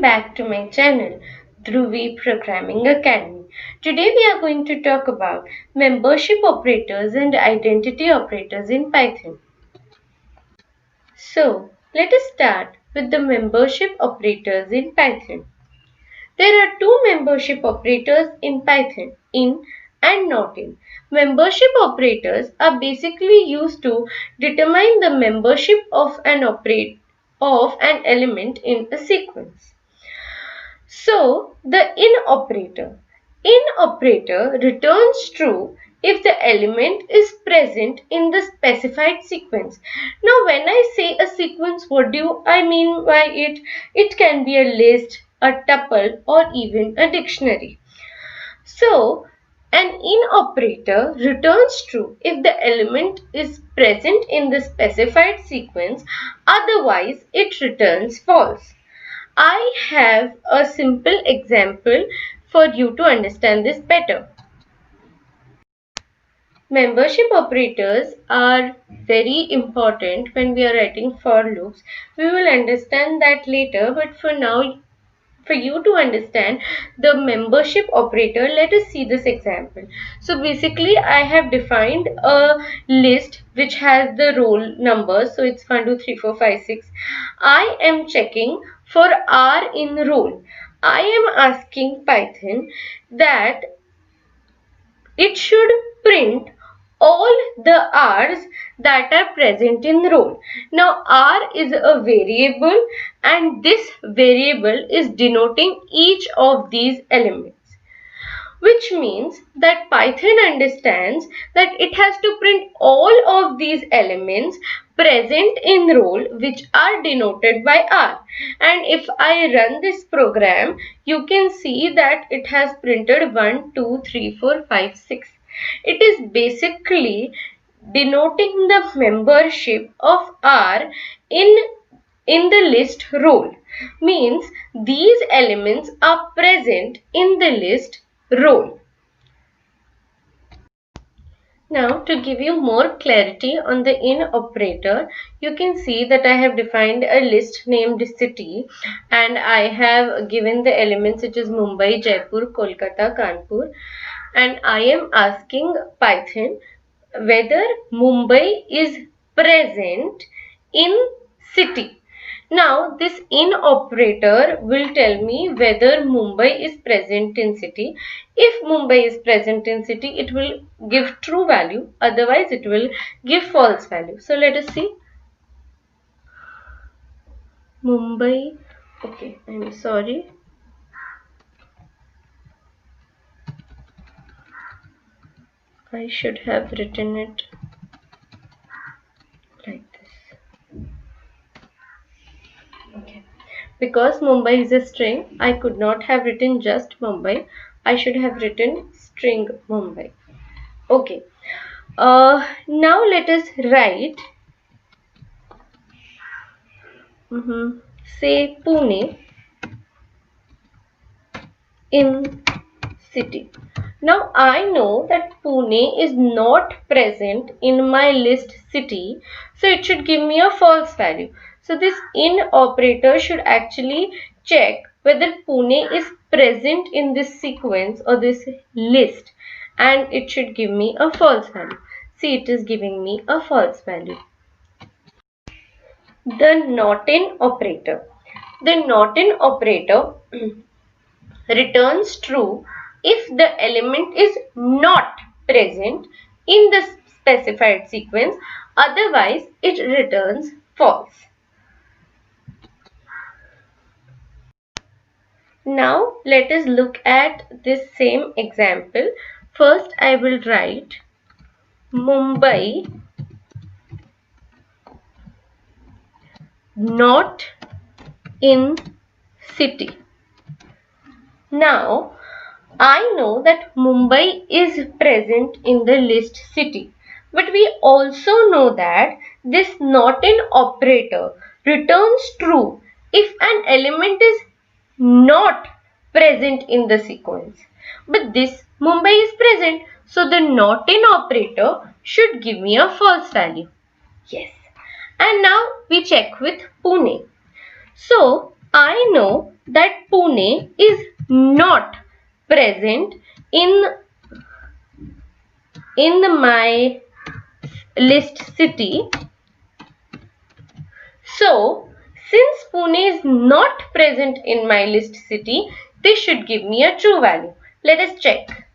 back to my channel, Dhruvi Programming Academy. Today we are going to talk about membership operators and identity operators in Python. So, let us start with the membership operators in Python. There are two membership operators in Python, in and not in. Membership operators are basically used to determine the membership of an element in a sequence. So, the in operator returns true if the element is present in the specified sequence. Now, when I say a sequence, what do I mean by it? It can be a list, a tuple, or even a dictionary. So, an in operator returns true if the element is present in the specified sequence, otherwise it returns false. I have a simple example for you to understand this better. Membership operators are very important when we are writing for loops. We will understand that later, but for now, for you to understand the membership operator, let us see this example. So basically I have defined a list which has the roll number. So it's 1, 2, 3, 4, 5, 6. I am checking for R in roll. I am asking Python that it should print all the R's that are present in roll. Now R is a variable and this variable is denoting each of these elements, which means that Python understands that it has to print all of these elements present in roll which are denoted by R. And if I run this program, you can see that it has printed 1, 2, 3, 4, 5, 6. It is basically denoting the membership of R in the list roll. Means these elements are present in the list roll. Now, to give you more clarity on the in operator, you can see that I have defined a list named city and I have given the elements such as Mumbai, Jaipur, Kolkata, Kanpur, and I am asking Python whether Mumbai is present in city. Now, this in operator will tell me whether Mumbai is present in city. If Mumbai is present in city, it will give true value. Otherwise, it will give false value. So, let us see. Mumbai. Okay, I'm sorry. I should have written it like this. Okay. Because Mumbai is a string, I could not have written just Mumbai. I should have written string Mumbai. Okay. Now let us write, say Pune in city. Now I know that Pune is not present in my list city, so it should give me a false value. So this in operator should actually check whether Pune is present in this sequence or this list, and it should give me a false value. See, it is giving me a false value. The not-in operator. The not-in operator returns true if the element is not present in the specified sequence, otherwise it returns false. Now let us look at this same example. First I will write Mumbai not in city. Now I know that Mumbai is present in the list city, but we also know that this not-in operator returns true if an element is not present in the sequence. But this Mumbai is present, so the not-in operator should give me a false value. Yes. And now we check with Pune. So I know that Pune is not present in my list city, so since Pune is not present in my list city, this should give me a true value. Let us check.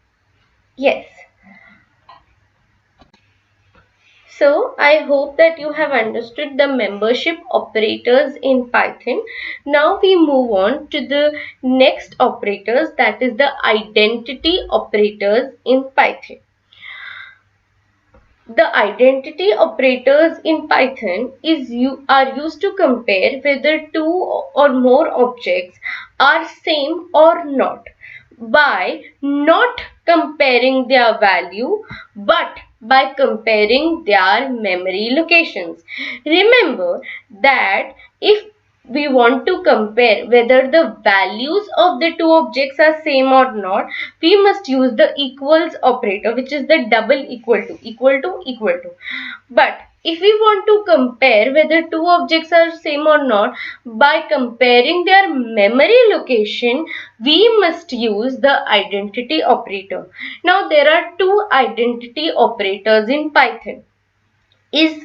Yes. So I hope that you have understood the membership operators in Python. Now we move on to the next operators, that is the identity operators in Python. The identity operators in Python are used to compare whether two or more objects are same or not by not comparing their value but by comparing their memory locations. Remember that if we want to compare whether the values of the two objects are same or not, we must use the equals operator, which is the double equal to, equal to, equal to. But if we want to compare whether two objects are same or not by comparing their memory location, we must use the identity operator. Now there are two identity operators in Python: is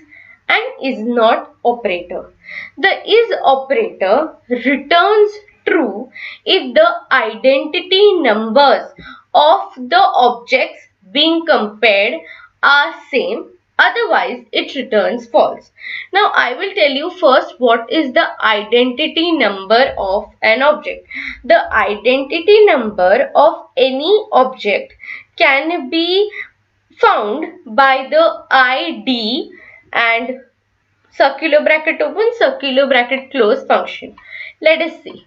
and is not operator. The is operator returns true if the identity numbers of the objects being compared are same, otherwise it returns false. Now I will tell you first what is the identity number of an object. The identity number of any object can be found by the ID and circular bracket open, circular bracket close function. Let us see.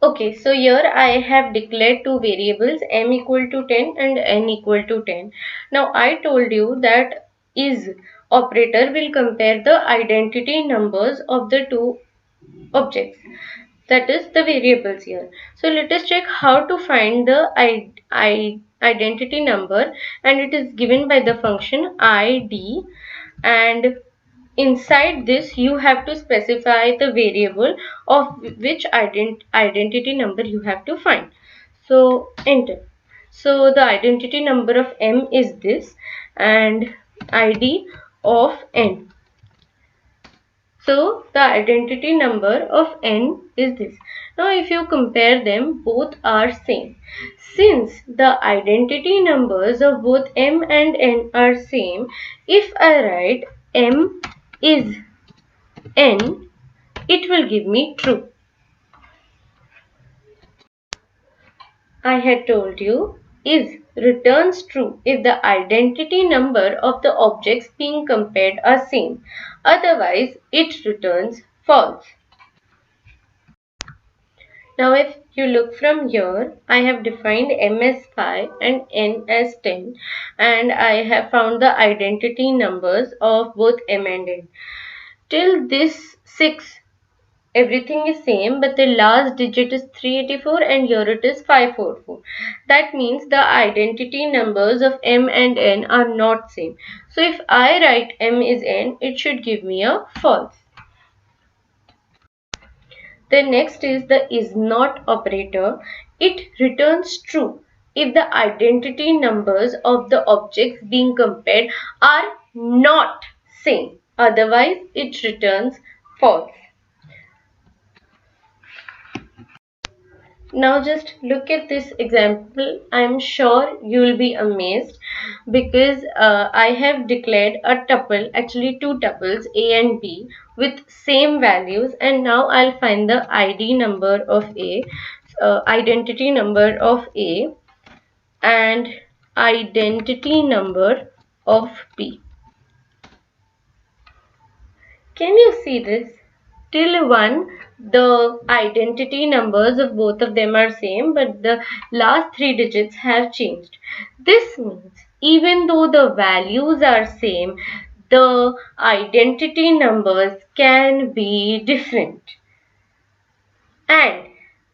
Okay, so here I have declared two variables, m equal to 10 and n equal to 10. Now I told you that is operator will compare the identity numbers of the two objects, that is the variables here. So let us check how to find the identity number, and it is given by the function id, and inside this you have to specify the variable of which identity number you have to find. So enter. So the identity number of m is this and id of n. So the identity number of n is this. Now if you compare them, both are same. Since the identity numbers of both m and n are same, if I write m is n, it will give me true. I had told you is returns true if the identity number of the objects being compared are same. Otherwise, it returns false. Now if you look from here, I have defined m as 5 and n as 10, and I have found the identity numbers of both m and n. Till this 6, everything is same, but the last digit is 384 and here it is 544. That means the identity numbers of m and n are not same. So if I write m is n, it should give me a false. The next is the is not operator. It returns true if the identity numbers of the objects being compared are not same. Otherwise, it returns false. Now just look at this example. I am sure you will be amazed because I have declared a tuple, actually two tuples A and B with same values, and now I'll find the ID number of A, identity number of A and identity number of B. Can you see this? Till 1, the identity numbers of both of them are same, but the last 3 digits have changed. This means even though the values are same, the identity numbers can be different. And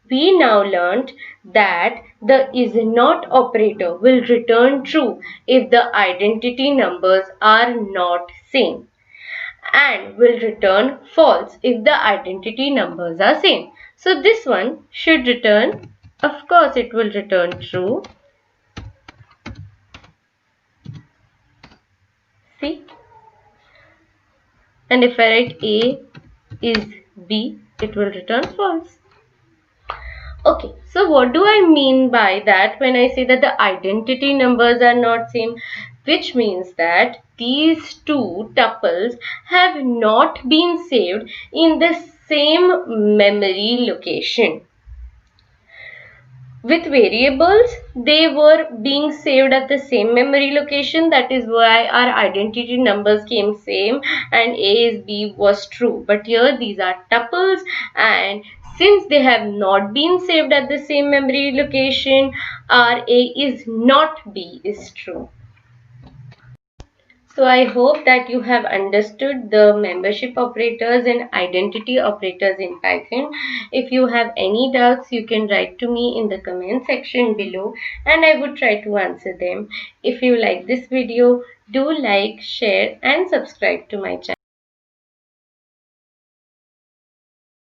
we now learnt that the is not operator will return true if the identity numbers are not same, and will return false if the identity numbers are same. So this one should return, of course it will return true. See? And if I write A is B, it will return false. Okay, so what do I mean by that when I say that the identity numbers are not same? Which means that these two tuples have not been saved in the same memory location. With variables, they were being saved at the same memory location. That is why our identity numbers came same and A is B was true. But here these are tuples, and since they have not been saved at the same memory location, our A is not B is true. So I hope that you have understood the membership operators and identity operators in Python. If you have any doubts, you can write to me in the comment section below and I would try to answer them. If you like this video, do like, share and subscribe to my channel.